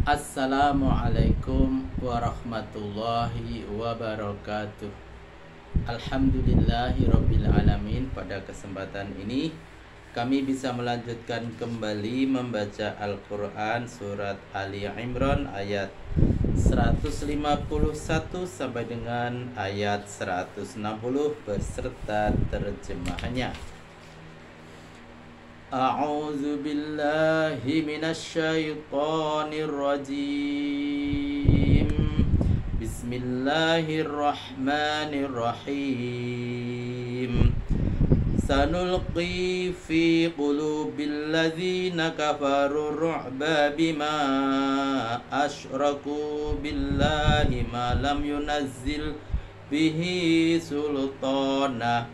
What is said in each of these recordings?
Assalamualaikum warahmatullahi wabarakatuh. Alhamdulillahirrabbilalamin. Pada kesempatan ini kami bisa melanjutkan kembali membaca Al-Quran surat Ali Imran ayat 151 sampai dengan ayat 160 beserta terjemahannya. A'udzu billahi minasyaitonir rajim. Bismillahirrahmanirrahim. Sanulqi fi qulubil ladzina kafaru ru'ba bima asyraku billahi ma lam yunazzil bihi sultana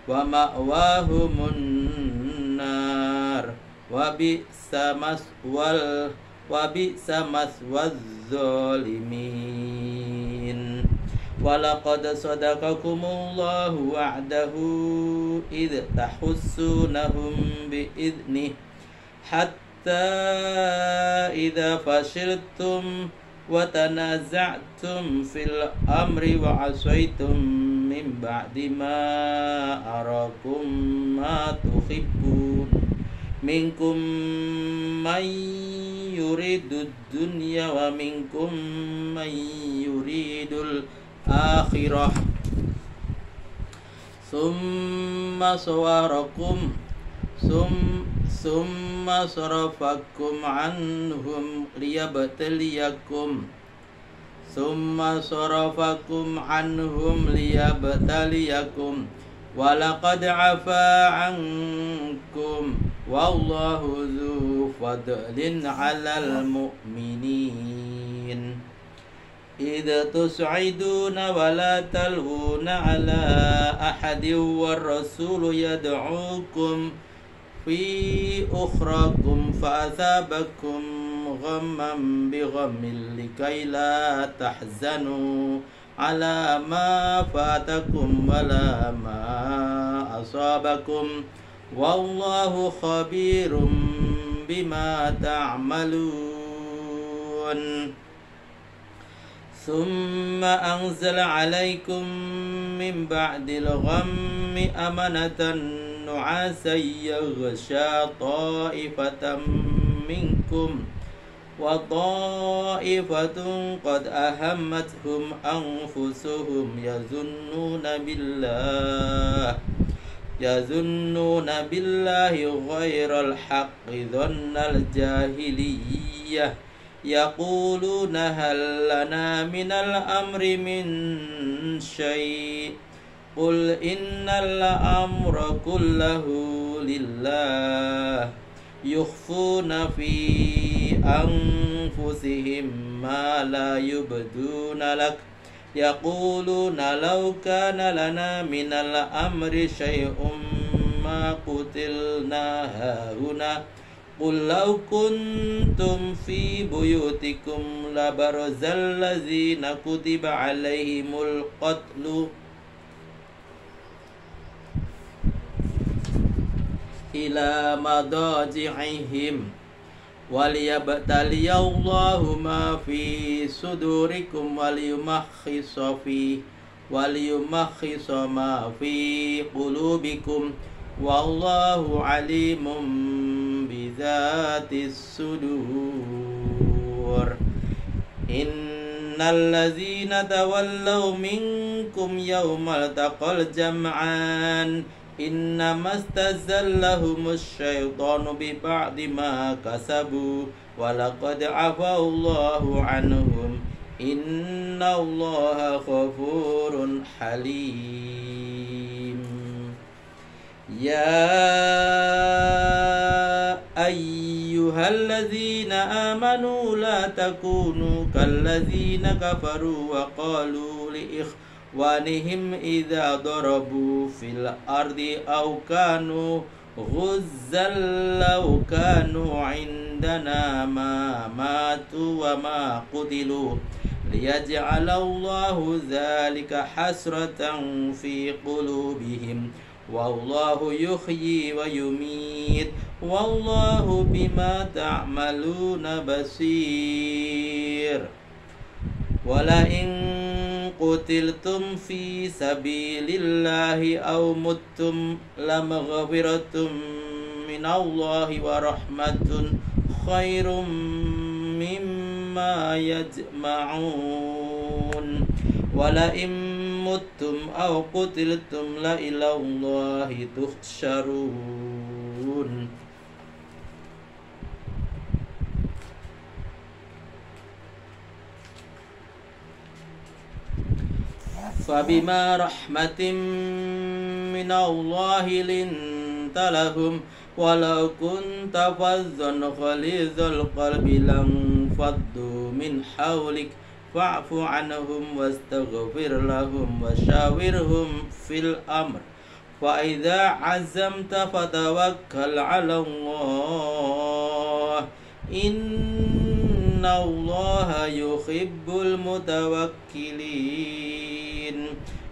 wa ma'wahumun nar wa bi'sa maswaz zalimin. Walaqad sadaqakumullahu wa'dahu idh tahussunahum bi'idnih hatta idza fashiltum wa tanaza'tum fil amri wa asaitum min ba'di ma arakum ma tuhibbun minkum man yuridud dunya wa minkum man yuridul akhirah summa sarafakum anhum liyabtaliyakum walaqad afa ankum wallahu dzu fadlin 'alal mu'minin. Idza tus'iduna wa la talhuna 'ala ahadin war rasulu yad'ukum fi ukhrakum fa asabakum ghamman bi ghammin likay la tahzanu ala ma fatakum wala ma asabakum wallahu khabirum bima ta'malun. Summa anzala alaikum min ba'dil ghammi amanatan nu'asan yaghsha ta'ifatan minkum wa ta'ifatun qad ahammathum anfusuhum yazunnuna billahi ghairal haqqi dhannal jahiliyah yaquluna hal lana minal amri min syai' qul innal amra kullahu lillah yukhfuna fi anfusihim ma la yubduna lak yaquluna law kana lana minal amri syai'un ma qutilna hauna qul law kuntum fi buyutikum labarazal ladzina kutiba alaihimul qatlu ila madaji'ihim waliyabtaliyallahu ma fi sudurikum waliyumakhkhisa ma fi qulubikum wallahu alimun bizatis sudur. Innal ladzina tawallaw minkum yawmal taqal jam'an innama stazzallahumus syaitanu bi ba'di ma kasabu walaqad afallahu anhum innallaha ghafurun halim. Ya ayyuhalladzina amanu la takunu kalladzina kafaru wa qalu li ikhwanihim idza darabu fil ardi aw kanu ghuzzal law kanu indana ma matu wa ma qutilu liyaj'alallahu dzalika hasratan fi qulubihim Wallahu yuhyi wa yumit. Wallahu bima ta'maluna basir. Wala in qutiltum fi sabilillahi aw muttum lamaghfiratum minallahi wa rahmatun khairum mimma yajma'un. Wala in muttum aw qutiltum la ilallahi tuhsyarun. Fabima rahmatin minallahi linta lahum walau kunta fazzan ghalizal qalbi lam faddu min hawlik fa'fu anhum wastaghfir lahum wasyawirhum fil amr fa idza azamta fatawakkal 'ala Allah innallaha yuhibbul mutawakkilin.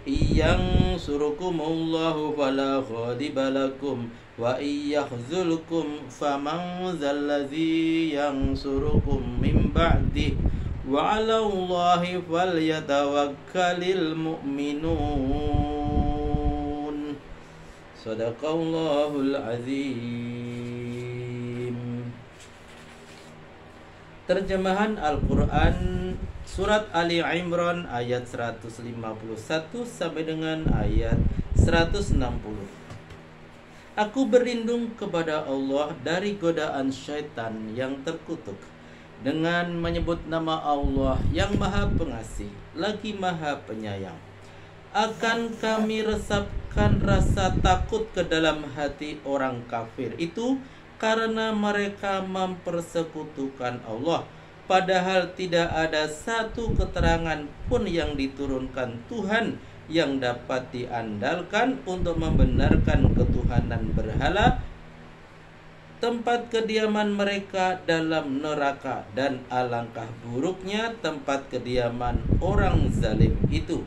Iyang surukumullahu fala ghadiba lakum wa iyakhzulkum faman zallazi yansurukum min ba'di wa 'alallahi falyatawakkalul mu'minun. Shadaqallahul azim. Terjemahan Al-Quran Surat Ali Imran ayat 151 sampai dengan ayat 160. Aku berlindung kepada Allah dari godaan syaitan yang terkutuk dengan menyebut nama Allah yang Maha Pengasih lagi Maha Penyayang. Akan kami resapkan rasa takut ke dalam hati orang kafir itu karena mereka mempersekutukan Allah, padahal tidak ada satu keterangan pun yang diturunkan Tuhan yang dapat diandalkan untuk membenarkan ketuhanan berhala. Tempat kediaman mereka dalam neraka, dan alangkah buruknya tempat kediaman orang zalim itu.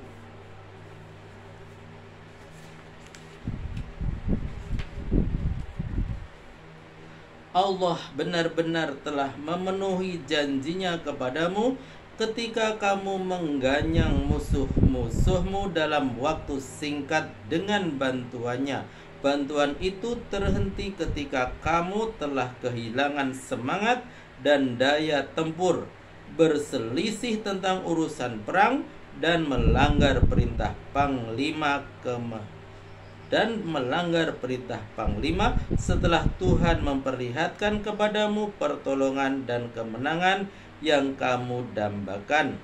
Allah benar-benar telah memenuhi janjinya kepadamu ketika kamu mengganyang musuh-musuhmu dalam waktu singkat dengan bantuannya. Bantuan itu terhenti ketika kamu telah kehilangan semangat dan daya tempur, berselisih tentang urusan perang, dan melanggar perintah Panglima setelah Tuhan memperlihatkan kepadamu pertolongan dan kemenangan yang kamu dambakan.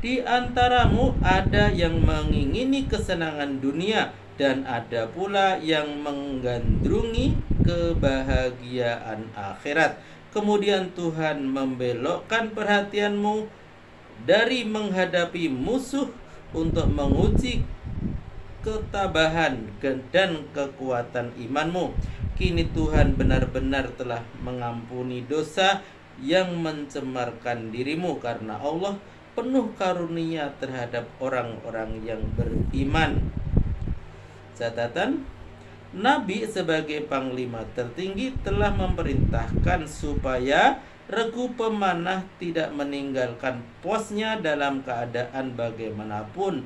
Di antaramu ada yang mengingini kesenangan dunia, dan ada pula yang menggandrungi kebahagiaan akhirat. Kemudian Tuhan membelokkan perhatianmu dari menghadapi musuh untuk menguji ketabahan dan kekuatan imanmu. Kini Tuhan benar-benar telah mengampuni dosa yang mencemarkan dirimu, karena Allah penuh karunia terhadap orang-orang yang beriman. Catatan: Nabi sebagai panglima tertinggi telah memerintahkan supaya regu pemanah tidak meninggalkan posnya dalam keadaan bagaimanapun.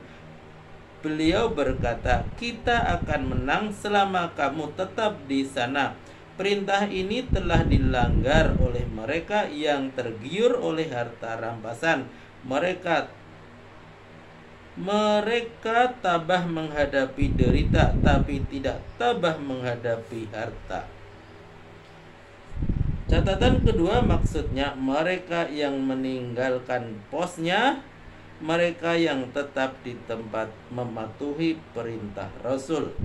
Beliau berkata, "Kita akan menang selama kamu tetap di sana." Perintah ini telah dilanggar oleh mereka yang tergiur oleh harta rampasan. Mereka tabah menghadapi derita, tapi tidak tabah menghadapi harta. Catatan kedua, maksudnya mereka yang meninggalkan posnya, mereka yang tetap di tempat mematuhi perintah Rasul.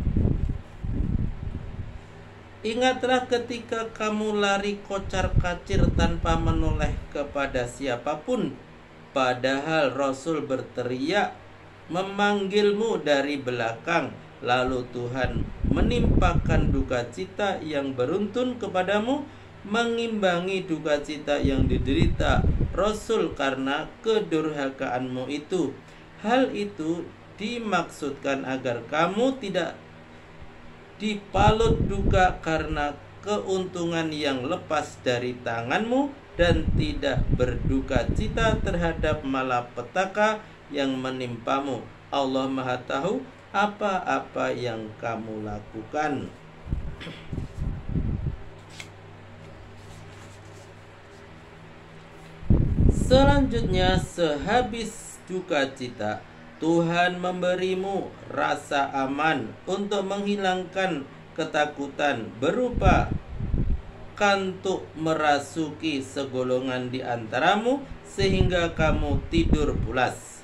Ingatlah ketika kamu lari kocar-kacir tanpa menoleh kepada siapapun, padahal Rasul berteriak memanggilmu dari belakang, lalu Tuhan menimpakan duka cita yang beruntun kepadamu, mengimbangi duka cita yang diderita Rasul karena kedurhakaanmu itu. Hal itu dimaksudkan agar kamu tidak dipalut duka karena keuntungan yang lepas dari tanganmu, dan tidak berduka cita terhadap malapetaka yang menimpamu. Allah Maha tahu apa-apa yang kamu lakukan. Selanjutnya, sehabis duka cita, Tuhan memberimu rasa aman untuk menghilangkan ketakutan berupa kantuk merasuki segolongan di antaramu sehingga kamu tidur pulas.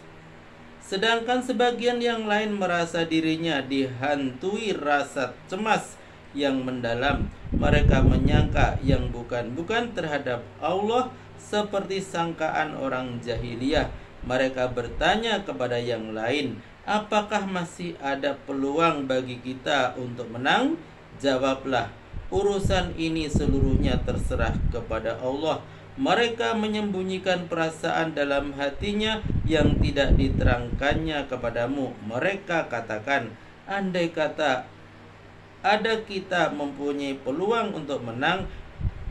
Sedangkan sebagian yang lain merasa dirinya dihantui rasa cemas yang mendalam. Mereka menyangka yang bukan-bukan terhadap Allah seperti sangkaan orang jahiliyah. Mereka bertanya kepada yang lain, apakah masih ada peluang bagi kita untuk menang? Jawablah, urusan ini seluruhnya terserah kepada Allah. Mereka menyembunyikan perasaan dalam hatinya yang tidak diterangkannya kepadamu. Mereka katakan, andai kata ada kita mempunyai peluang untuk menang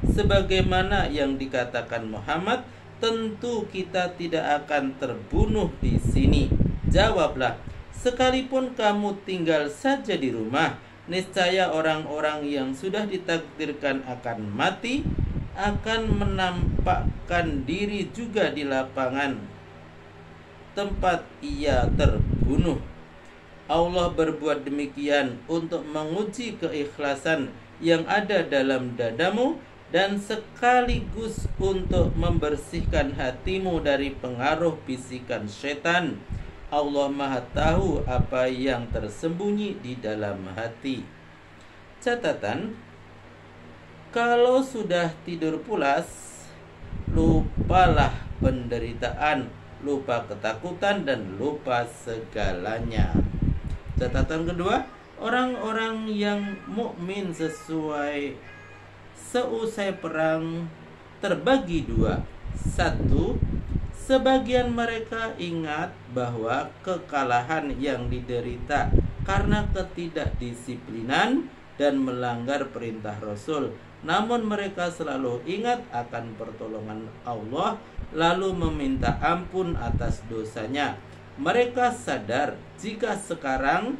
sebagaimana yang dikatakan Muhammad, tentu kita tidak akan terbunuh di sini. Jawablah, sekalipun kamu tinggal saja di rumah, niscaya orang-orang yang sudah ditakdirkan akan mati akan menampakkan diri juga di lapangan tempat ia terbunuh. Allah berbuat demikian untuk menguji keikhlasan yang ada dalam dadamu dan sekaligus untuk membersihkan hatimu dari pengaruh bisikan setan. Allah Maha tahu apa yang tersembunyi di dalam hati. Catatan, kalau sudah tidur pulas, lupalah penderitaan, lupa ketakutan, dan lupa segalanya. Catatan kedua, orang-orang yang mukmin seusai perang terbagi dua. Satu, sebagian mereka ingat bahwa kekalahan yang diderita karena ketidakdisiplinan dan melanggar perintah Rasul, namun mereka selalu ingat akan pertolongan Allah lalu meminta ampun atas dosanya. Mereka sadar jika sekarang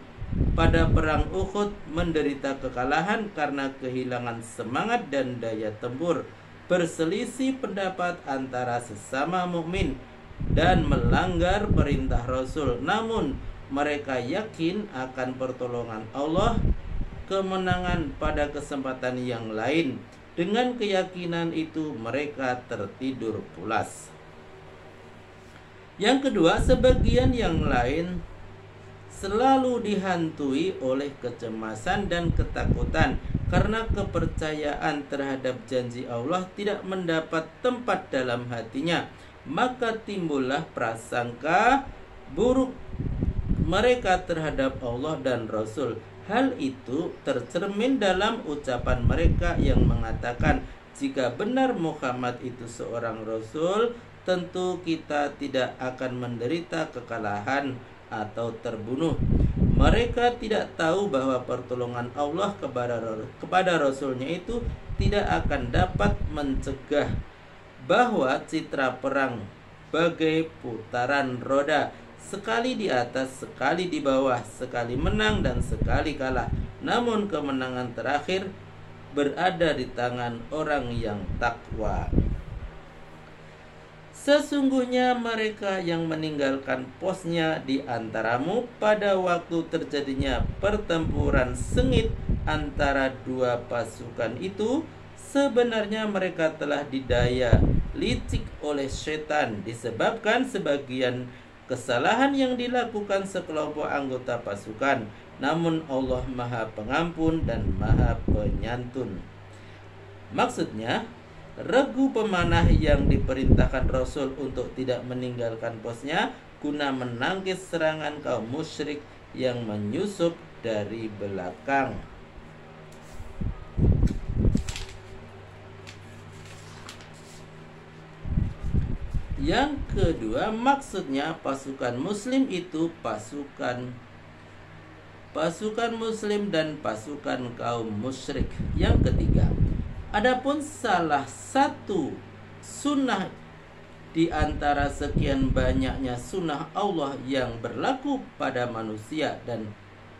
pada perang Uhud menderita kekalahan karena kehilangan semangat dan daya tempur, berselisih pendapat antara sesama mukmin dan melanggar perintah Rasul. Namun mereka yakin akan pertolongan Allah, kemenangan pada kesempatan yang lain. Dengan keyakinan itu mereka tertidur pulas. Yang kedua, sebagian yang lain selalu dihantui oleh kecemasan dan ketakutan karena kepercayaan terhadap janji Allah tidak mendapat tempat dalam hatinya. Maka timbullah prasangka buruk mereka terhadap Allah dan Rasul. Hal itu tercermin dalam ucapan mereka yang mengatakan, jika benar Muhammad itu seorang Rasul, tentu kita tidak akan menderita kekalahan atau terbunuh. Mereka tidak tahu bahwa pertolongan Allah kepada Rasulnya itu tidak akan dapat mencegah bahwa citra perang bagai putaran roda, sekali di atas, sekali di bawah, sekali menang dan sekali kalah. Namun kemenangan terakhir berada di tangan orang yang takwa. Sesungguhnya mereka yang meninggalkan posnya di antaramu pada waktu terjadinya pertempuran sengit antara dua pasukan itu, sebenarnya mereka telah didaya licik oleh setan disebabkan sebagian kesalahan yang dilakukan sekelompok anggota pasukan. Namun Allah Maha Pengampun dan Maha Penyantun. Maksudnya, regu pemanah yang diperintahkan Rasul untuk tidak meninggalkan posnya guna menangkis serangan kaum musyrik yang menyusup dari belakang. Yang kedua, maksudnya pasukan muslim itu pasukan muslim dan pasukan kaum musyrik. Yang ketiga, adapun salah satu sunnah di antara sekian banyaknya sunnah Allah yang berlaku pada manusia dan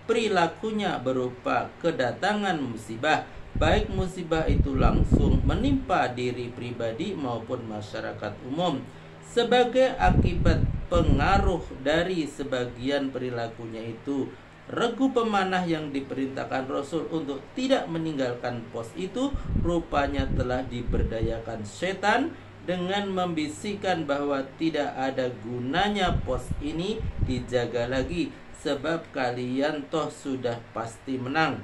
perilakunya berupa kedatangan musibah, baik musibah itu langsung menimpa diri pribadi maupun masyarakat umum sebagai akibat pengaruh dari sebagian perilakunya itu. Regu pemanah yang diperintahkan Rasul untuk tidak meninggalkan pos itu rupanya telah diberdayakan setan dengan membisikkan bahwa tidak ada gunanya pos ini dijaga lagi, sebab kalian toh sudah pasti menang.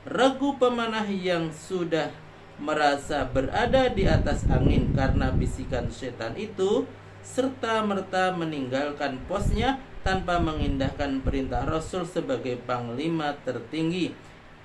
Regu pemanah yang sudah merasa berada di atas angin karena bisikan setan itu serta-merta meninggalkan posnya tanpa mengindahkan perintah Rasul sebagai panglima tertinggi,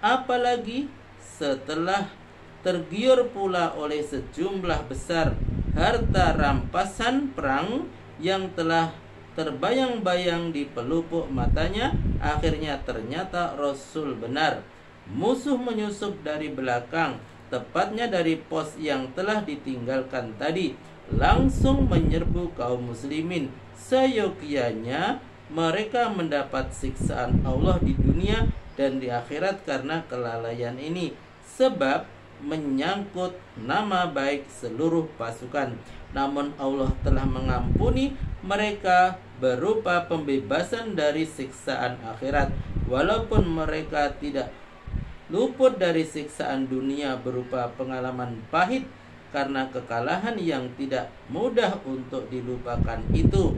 apalagi setelah tergiur pula oleh sejumlah besar harta rampasan perang yang telah terbayang-bayang di pelupuk matanya. Akhirnya ternyata Rasul benar. Musuh menyusup dari belakang, tepatnya dari pos yang telah ditinggalkan tadi, langsung menyerbu kaum muslimin. Seyogianya mereka mendapat siksaan Allah di dunia dan di akhirat karena kelalaian ini, sebab menyangkut nama baik seluruh pasukan. Namun Allah telah mengampuni mereka berupa pembebasan dari siksaan akhirat, walaupun mereka tidak luput dari siksaan dunia berupa pengalaman pahit karena kekalahan yang tidak mudah untuk dilupakan itu.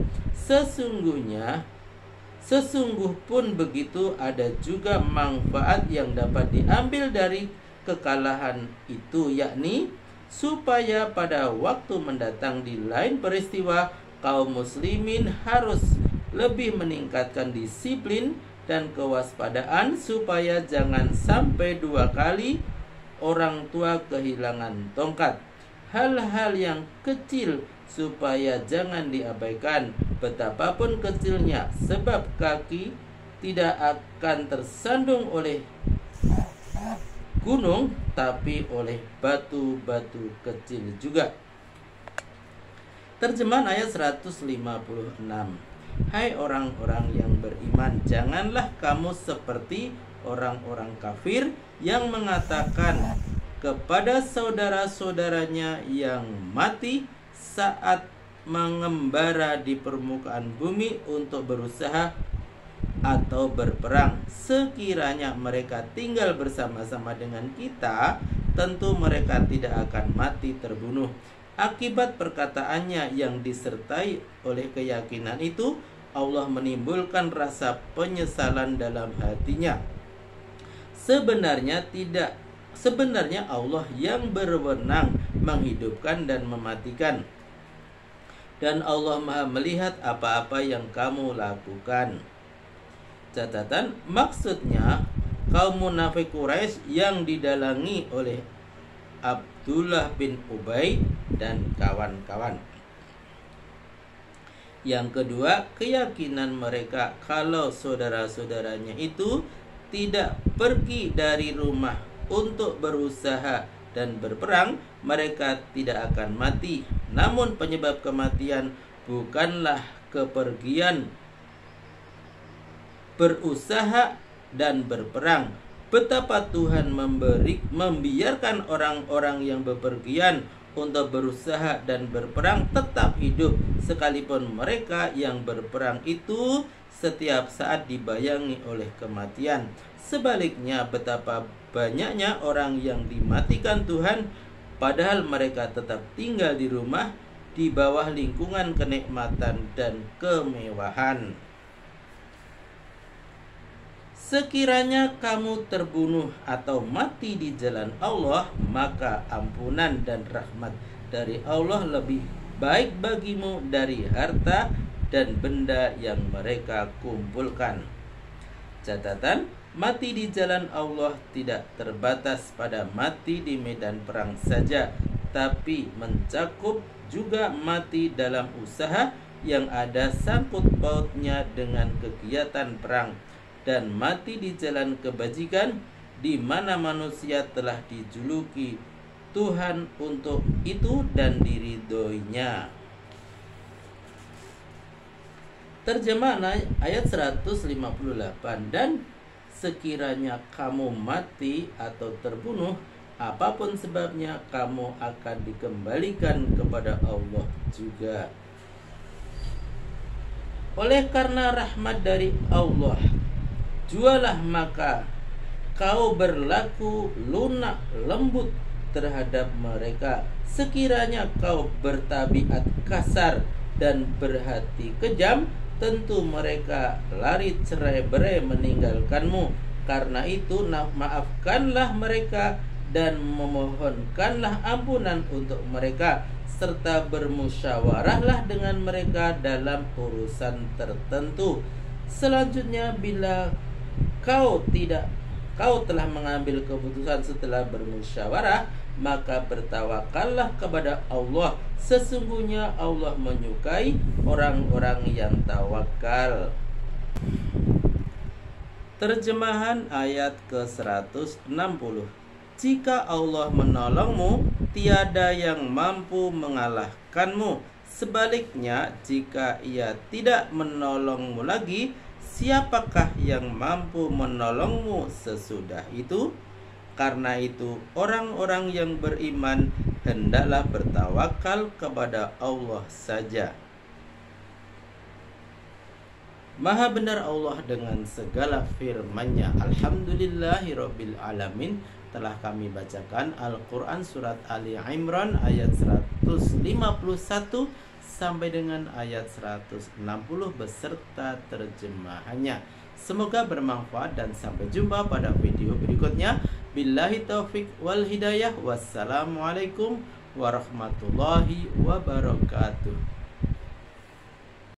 Sesungguh pun begitu, ada juga manfaat yang dapat diambil dari kekalahan itu, yakni supaya pada waktu mendatang di lain peristiwa kaum muslimin harus lebih meningkatkan disiplin dan kewaspadaan supaya jangan sampai dua kali orang tua kehilangan tongkat. Hal-hal yang kecil supaya jangan diabaikan betapapun kecilnya, sebab kaki tidak akan tersandung oleh gunung tapi oleh batu-batu kecil juga. Terjemahan ayat 156. Hai orang-orang yang beriman, janganlah kamu seperti orang-orang kafir yang mengatakan kepada saudara-saudaranya yang mati saat mengembara di permukaan bumi untuk berusaha atau berperang, sekiranya mereka tinggal bersama-sama dengan kita, tentu mereka tidak akan mati terbunuh. Akibat perkataannya yang disertai oleh keyakinan itu, Allah menimbulkan rasa penyesalan dalam hatinya. Sebenarnya Allah yang berwenang menghidupkan dan mematikan, dan Allah Maha melihat apa-apa yang kamu lakukan. Catatan, maksudnya kaum munafik Quraisy yang didalangi oleh Abdullah bin Ubay dan kawan-kawan. Yang kedua, keyakinan mereka kalau saudara-saudaranya itu tidak pergi dari rumah untuk berusaha dan berperang, mereka tidak akan mati. Namun penyebab kematian bukanlah kepergian berusaha dan berperang. Betapa Tuhan membiarkan orang-orang yang bepergian untuk berusaha dan berperang tetap hidup, sekalipun mereka yang berperang itu setiap saat dibayangi oleh kematian. Sebaliknya, betapa banyaknya orang yang dimatikan Tuhan, padahal mereka tetap tinggal di rumah di bawah lingkungan kenikmatan dan kemewahan. Sekiranya kamu terbunuh atau mati di jalan Allah, maka ampunan dan rahmat dari Allah lebih baik bagimu dari harta dan benda yang mereka kumpulkan. Catatan, mati di jalan Allah tidak terbatas pada mati di medan perang saja, tetapi mencakup juga mati dalam usaha yang ada sangkut pautnya dengan kegiatan perang, dan mati di jalan kebajikan di mana manusia telah dijuluki Tuhan untuk itu dan diridhoinya. Terjemahan ayat 158. Dan sekiranya kamu mati atau terbunuh, apapun sebabnya, kamu akan dikembalikan kepada Allah juga. Oleh karena rahmat dari Allah, jualah maka kau berlaku lunak lembut terhadap mereka. Sekiranya kau bertabiat kasar dan berhati kejam, tentu mereka lari cerai-berai meninggalkanmu. Karena itu maafkanlah mereka dan memohonkanlah ampunan untuk mereka, serta bermusyawarahlah dengan mereka dalam urusan tertentu. Selanjutnya, bila kau telah mengambil keputusan setelah bermusyawarah, maka bertawakallah kepada Allah. Sesungguhnya Allah menyukai orang-orang yang tawakal. Terjemahan ayat ke-160. Jika Allah menolongmu, tiada yang mampu mengalahkanmu. Sebaliknya, jika Ia tidak menolongmu lagi, siapakah yang mampu menolongmu sesudah itu? Karena itu, orang-orang yang beriman hendaklah bertawakal kepada Allah saja. Maha benar Allah dengan segala firman-Nya. Alhamdulillahirabbil alamin. Telah kami bacakan Al-Quran Surat Ali Imran ayat 151 sampai dengan ayat 160 beserta terjemahannya. Semoga bermanfaat dan sampai jumpa pada video berikutnya. Billahi taufik wal hidayah. Wassalamualaikum warahmatullahi wabarakatuh.